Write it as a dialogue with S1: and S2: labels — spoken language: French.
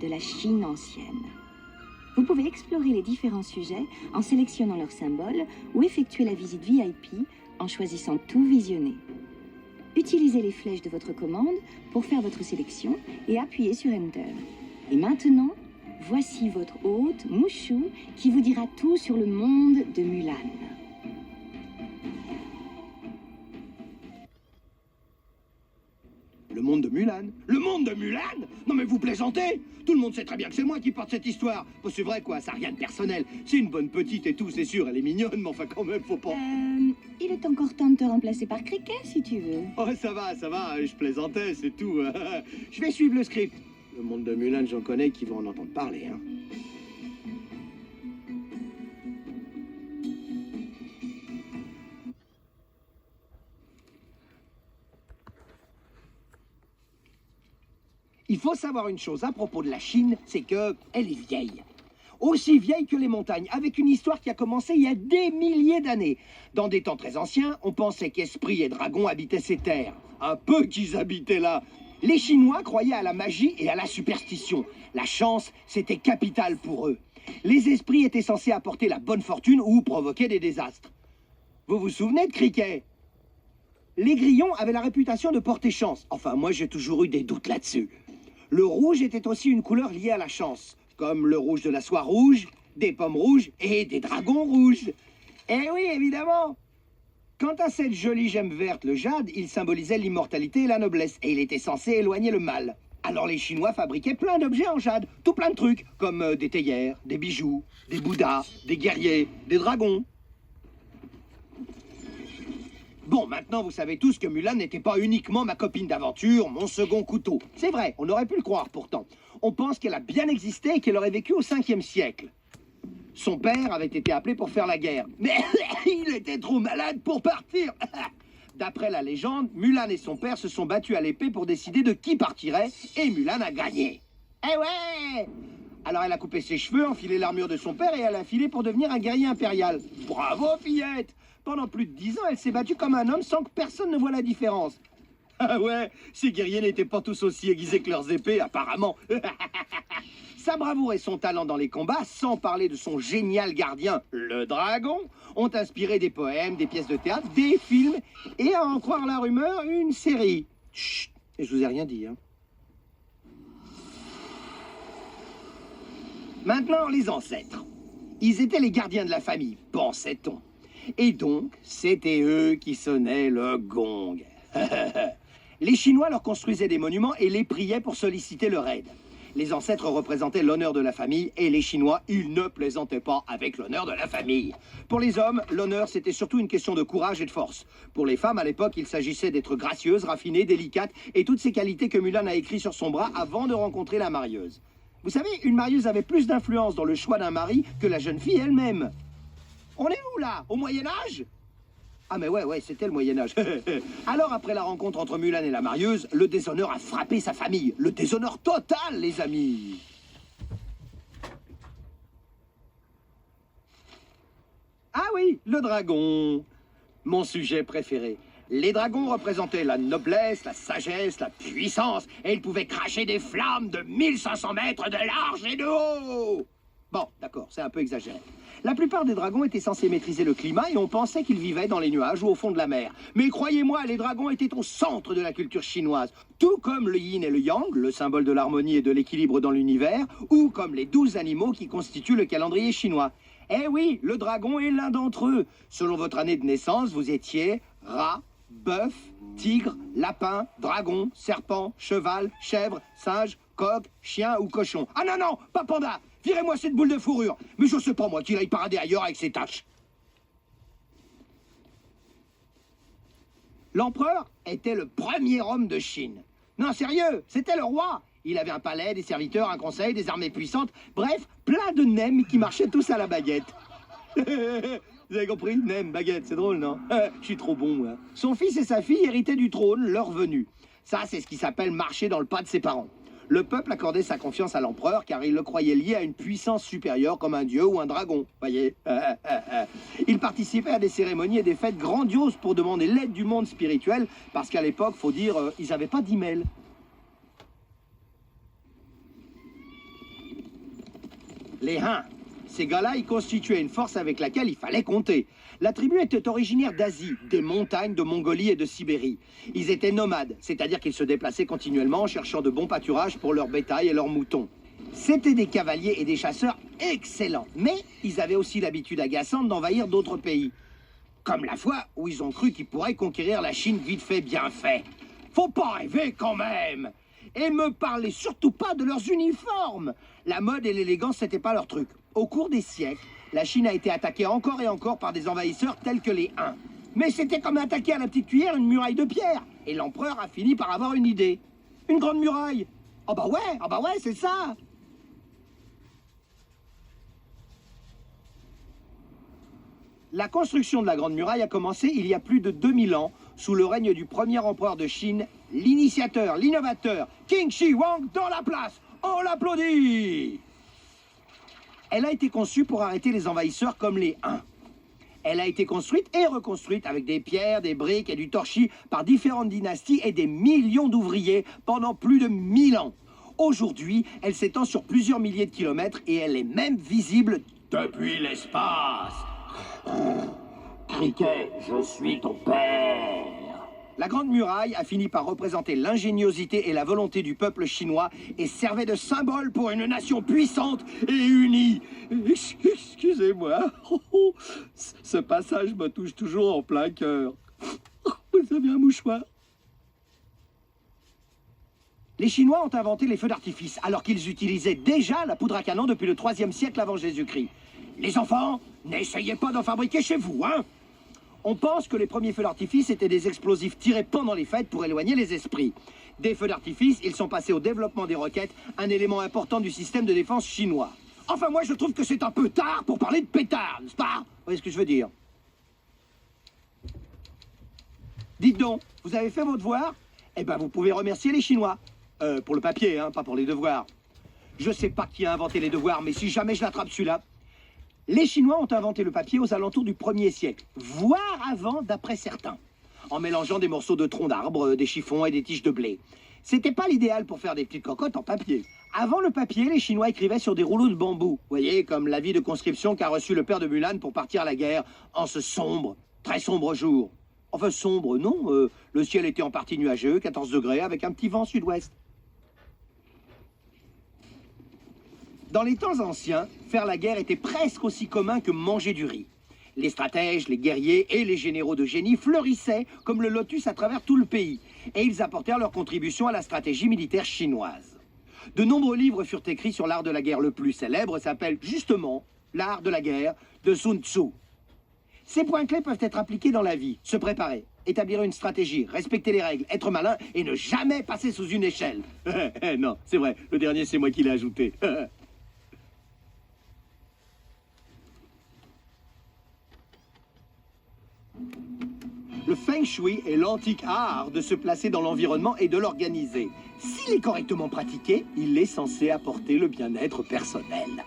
S1: de la Chine ancienne. Vous pouvez explorer les différents sujets en sélectionnant leurs symboles ou effectuer la visite VIP en choisissant tout visionner. Utilisez les flèches de votre commande pour faire votre sélection et appuyez sur Enter. Et maintenant, voici votre hôte, Mushu, qui vous dira tout sur le monde de Mulan.
S2: Le monde de Mulan? Le monde de Mulan? Non mais vous plaisantez? Tout le monde sait très bien que c'est moi qui porte cette histoire. Bon, c'est vrai quoi, ça n'a rien de personnel. C'est une bonne petite et tout, c'est sûr, elle est mignonne, mais enfin quand même, faut pas...
S1: Il est encore temps de te remplacer par Cricket, si tu veux.
S2: Oh ça va, je plaisantais, c'est tout. Je vais suivre le script. Le monde de Mulan, j'en connais qui vont en entendre parler, hein. Il faut savoir une chose à propos de la Chine, c'est que elle est vieille. Aussi vieille que les montagnes, avec une histoire qui a commencé il y a des milliers d'années. Dans des temps très anciens, on pensait qu'esprits et dragons habitaient ces terres. Un peu qu'ils habitaient là. Les Chinois croyaient à la magie et à la superstition. La chance, c'était capital pour eux. Les esprits étaient censés apporter la bonne fortune ou provoquer des désastres. Vous vous souvenez de Cricket? Les grillons avaient la réputation de porter chance. Enfin, moi j'ai toujours eu des doutes là-dessus. Le rouge était aussi une couleur liée à la chance, comme le rouge de la soie rouge, des pommes rouges et des dragons rouges. Eh oui, évidemment. Quant à cette jolie gemme verte, le jade, il symbolisait l'immortalité et la noblesse, et il était censé éloigner le mal. Alors les Chinois fabriquaient plein d'objets en jade, tout plein de trucs, comme des théières, des bijoux, des bouddhas, des guerriers, des dragons. Bon, maintenant, vous savez tous que Mulan n'était pas uniquement ma copine d'aventure, mon second couteau. C'est vrai, on aurait pu le croire pourtant. On pense qu'elle a bien existé et qu'elle aurait vécu au 5e siècle. Son père avait été appelé pour faire la guerre. Mais il était trop malade pour partir. D'après la légende, Mulan et son père se sont battus à l'épée pour décider de qui partirait, et Mulan a gagné. Eh ouais! Alors elle a coupé ses cheveux, enfilé l'armure de son père et elle a filé pour devenir un guerrier impérial. Bravo, fillette! Pendant plus de 10 ans, elle s'est battue comme un homme sans que personne ne voie la différence. Ah ouais, ces guerriers n'étaient pas tous aussi aiguisés que leurs épées, apparemment. Sa bravoure et son talent dans les combats, sans parler de son génial gardien, le dragon, ont inspiré des poèmes, des pièces de théâtre, des films, et à en croire la rumeur, une série. Chut, je vous ai rien dit, hein. Maintenant, les ancêtres. Ils étaient les gardiens de la famille, pensait-on. Et donc, c'était eux qui sonnaient le gong. Les Chinois leur construisaient des monuments et les priaient pour solliciter leur aide. Les ancêtres représentaient l'honneur de la famille et les Chinois, ils ne plaisantaient pas avec l'honneur de la famille. Pour les hommes, l'honneur, c'était surtout une question de courage et de force. Pour les femmes, à l'époque, il s'agissait d'être gracieuses, raffinées, délicates et toutes ces qualités que Mulan a écrites sur son bras avant de rencontrer la marieuse. Vous savez, une marieuse avait plus d'influence dans le choix d'un mari que la jeune fille elle-même. On est où, là? Au Moyen-Âge? Ah, mais ouais, c'était le Moyen-Âge. Alors, après la rencontre entre Mulan et la marieuse, le déshonneur a frappé sa famille. Le déshonneur total, les amis. Ah oui, le dragon. Mon sujet préféré. Les dragons représentaient la noblesse, la sagesse, la puissance. Et ils pouvaient cracher des flammes de 1500 mètres de large et de haut. Bon, d'accord, c'est un peu exagéré. La plupart des dragons étaient censés maîtriser le climat et on pensait qu'ils vivaient dans les nuages ou au fond de la mer. Mais croyez-moi, les dragons étaient au centre de la culture chinoise. Tout comme le yin et le yang, le symbole de l'harmonie et de l'équilibre dans l'univers, ou comme les 12 animaux qui constituent le calendrier chinois. Eh oui, le dragon est l'un d'entre eux. Selon votre année de naissance, vous étiez rat, bœuf, tigre, lapin, dragon, serpent, cheval, chèvre, singe, coq, chien ou cochon. Ah non, non, pas panda! Virez-moi cette boule de fourrure. Mais je sais pas, moi, qu'il aille parader ailleurs avec ses taches. L'empereur était le premier homme de Chine. Non, sérieux, c'était le roi. Il avait un palais, des serviteurs, un conseil, des armées puissantes. Bref, plein de nems qui marchaient tous à la baguette. Vous avez compris? Nem, baguette, c'est drôle, non? Je suis trop bon, moi. Son fils et sa fille héritaient du trône, leur venue. Ça, c'est ce qui s'appelle marcher dans le pas de ses parents. Le peuple accordait sa confiance à l'empereur car il le croyait lié à une puissance supérieure comme un dieu ou un dragon, voyez. Il participait à des cérémonies et des fêtes grandioses pour demander l'aide du monde spirituel parce qu'à l'époque, faut dire, ils n'avaient pas d'email. Les Han. Ces gars-là, ils constituaient une force avec laquelle il fallait compter. La tribu était originaire d'Asie, des montagnes de Mongolie et de Sibérie. Ils étaient nomades, c'est-à-dire qu'ils se déplaçaient continuellement en cherchant de bons pâturages pour leur bétail et leurs moutons. C'étaient des cavaliers et des chasseurs excellents, mais ils avaient aussi l'habitude agaçante d'envahir d'autres pays. Comme la fois où ils ont cru qu'ils pourraient conquérir la Chine vite fait, bien fait. Faut pas rêver quand même! Et me parlez surtout pas de leurs uniformes! La mode et l'élégance, c'était pas leur truc. Au cours des siècles, la Chine a été attaquée encore et encore par des envahisseurs tels que les Han. Mais c'était comme attaquer à la petite cuillère une muraille de pierre. Et l'empereur a fini par avoir une idée. Une grande muraille. Ah bah ouais, c'est ça. La construction de la Grande Muraille a commencé il y a plus de 2000 ans, sous le règne du premier empereur de Chine, l'initiateur, l'innovateur, Qin Shi Huang dans la place. On l'applaudit! Elle a été conçue pour arrêter les envahisseurs comme les Han. Elle a été construite et reconstruite avec des pierres, des briques et du torchis par différentes dynasties et des millions d'ouvriers pendant plus de 1000 ans. Aujourd'hui, elle s'étend sur plusieurs milliers de kilomètres et elle est même visible depuis l'espace.
S3: Cricket, je suis ton père.
S2: La Grande Muraille a fini par représenter l'ingéniosité et la volonté du peuple chinois et servait de symbole pour une nation puissante et unie. Excusez-moi, ce passage me touche toujours en plein cœur. Vous avez un mouchoir? Les Chinois ont inventé les feux d'artifice, alors qu'ils utilisaient déjà la poudre à canon depuis le 3e siècle avant Jésus-Christ. Les enfants, n'essayez pas d'en fabriquer chez vous, hein? On pense que les premiers feux d'artifice étaient des explosifs tirés pendant les fêtes pour éloigner les esprits. Des feux d'artifice, ils sont passés au développement des roquettes, un élément important du système de défense chinois. Enfin, moi, je trouve que c'est un peu tard pour parler de pétard, n'est-ce pas? Vous voyez ce que je veux dire? Dites donc, vous avez fait vos devoirs? Eh ben, vous pouvez remercier les Chinois. Pour le papier, hein, pas pour les devoirs. Je sais pas qui a inventé les devoirs, mais si jamais je l'attrape celui-là... Les Chinois ont inventé le papier aux alentours du 1er siècle, voire avant d'après certains, en mélangeant des morceaux de troncs d'arbres, des chiffons et des tiges de blé. C'était pas l'idéal pour faire des petites cocottes en papier. Avant le papier, les Chinois écrivaient sur des rouleaux de bambou. Vous voyez, comme l'avis de conscription qu'a reçu le père de Mulan pour partir à la guerre en ce sombre, très sombre jour. Enfin, sombre, non. Le ciel était en partie nuageux, 14 degrés, avec un petit vent sud-ouest. Dans les temps anciens, faire la guerre était presque aussi commun que manger du riz. Les stratèges, les guerriers et les généraux de génie fleurissaient comme le lotus à travers tout le pays, et ils apportèrent leur contribution à la stratégie militaire chinoise. De nombreux livres furent écrits sur l'art de la guerre. Le plus célèbre s'appelle justement « L'art de la guerre » de Sun Tzu. Ces points clés peuvent être appliqués dans la vie. Se préparer, établir une stratégie, respecter les règles, être malin et ne jamais passer sous une échelle. Non, c'est vrai, le dernier c'est moi qui l'ai ajouté. Le Feng Shui est l'antique art de se placer dans l'environnement et de l'organiser. S'il est correctement pratiqué, il est censé apporter le bien-être personnel.